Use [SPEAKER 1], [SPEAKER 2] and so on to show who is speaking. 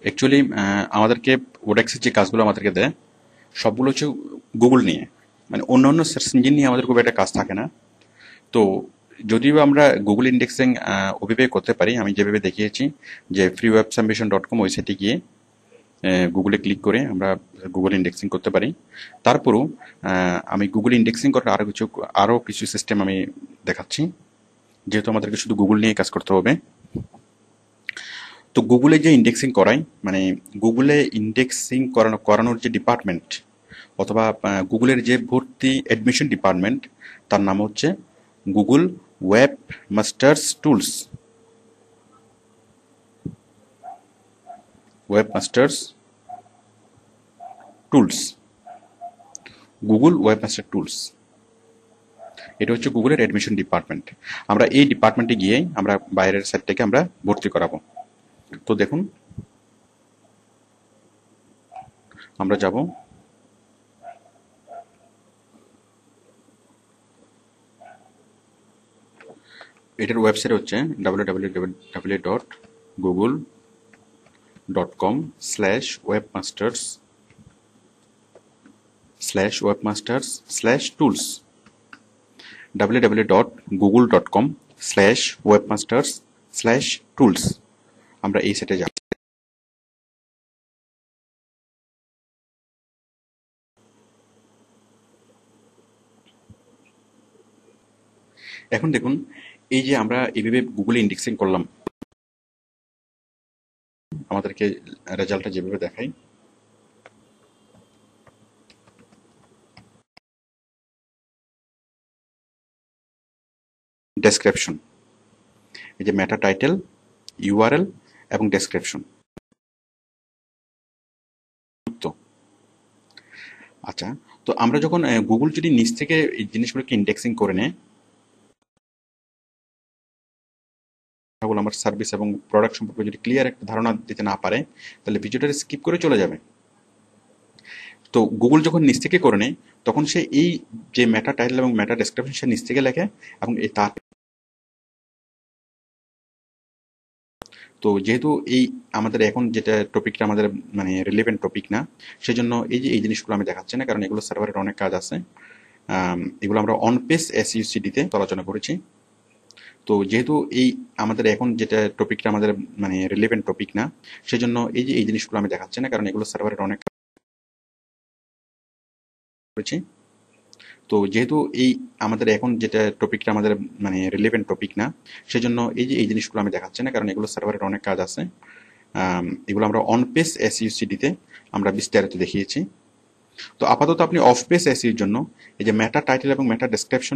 [SPEAKER 1] Actually আমাদেরকে ওডেক্সের যে কাজগুলো আমাদেরকে দেয় সবগুলো হচ্ছে গুগল নিয়ে, মানে অন্যান্য সার্চ ইঞ্জিন নিয়ে আমাদের খুব একটা কাজ থাকে না। তো যদিও আমরা গুগল ইন্ডেক্সিং ওভাবে করতে পারি, আমি যেভাবে দেখিয়েছি যে freewebsubmission.com ওয়েবসাইটে গিয়ে গুগলে ক্লিক করে আমরা গুগল ইন্ডেক্সিং করতে পারি। তারপরও আমি গুগল ইন্ডেক্সিং করার আরও কিছু সিস্টেম আমি দেখাচ্ছি, যেহেতু আমাদেরকে শুধু গুগল নিয়ে কাজ করতে হবে। তো গুগলে যে ইন্ডেক্সিং করাই, মানে গুগলে ইন্ডেক্সিং করানোর যে ডিপার্টমেন্ট অথবা গুগলের যে ভর্তি অ্যাডমিশন ডিপার্টমেন্ট, তার নাম হচ্ছে Google web masters tools. Web masters tools, Google web master tools, এটা হচ্ছে গুগলের অ্যাডমিশন ডিপার্টমেন্ট। আমরা এই ডিপার্টমেন্টে গিয়েই আমরা বাইরের সাইট থেকে আমরা ভর্তি করাবো। তো দেখুন, আমরা যাব, এটার ওয়েবসাইট হচ্ছে www.google.com/webmasters/tools, www.google.com/webmasters/tools। আমরা এই সাইটে যাব। এখন দেখুন, এই যে আমরা এইভাবে গুগলে ইন্ডেক্সিং করলাম, আমাদেরকে রেজাল্টটা যেভাবে দেখাই, ডেসক্রিপশন, এই যে মেটা টাইটেল, ইউআরএল এবং ডেসক্রিপশন। আচ্ছা, তো আমরা যখন গুগল যদি নিচ থেকে এই জিনিসগুলোকে ইন্ডেক্সিং করে নেয়, আমার সার্ভিস এবং প্রোডাক্ট সম্পর্কে যদি ক্লিয়ার একটা ধারণা দিতে না পারে, তাহলে ভিডিওটা স্কিপ করে চলে যাবে। তো গুগল যখন নিচ থেকে করে নেয়, তখন সে এই যে মেটা টাইটেল এবং মেটা ডেসক্রিপশন সে নিচ থেকে লেখে, এবং এই তার তো যেহেতু এই আমাদের এখন যেটা টপিকটা আমাদের মানে রিলেভেন্ট টপিক না, সেজন্য এই যে এই জিনিসগুলো আমি দেখাচ্ছি না, কারণ এগুলো সার্ভারের অনেক কাজ আছে। এগুলো আমরা অন পেজ এসইউসিডিতে আলোচনা করেছি। তো যেহেতু এই আমাদের এখন যেটা টপিকটা আমাদের মানে রিলেভেন্ট টপিক না, সেজন্য এই যে এই জিনিসগুলো আমি দেখাচ্ছি না, কারণ এগুলো সার্ভারের অনেক করেছি। তো যেহেতু এই আমাদের এখন যেটা টপিকটা আমাদের মানে রিলেভেন্ট টপিক না, সেজন্য এই যে এই জিনিসগুলো আমি দেখাচ্ছি না, কারণ এগুলো সার্ভারের অনেক কাজ আছে। এগুলো আমরা অন পেজ এসইউসিডিতে আমরা বিস্তারিত দেখিয়েছি। তো আপাতত আপনি অফ পেজ এসইউর জন্য এই যে মেটা টাইটেল এবং মেটা ডেসক্রিপশন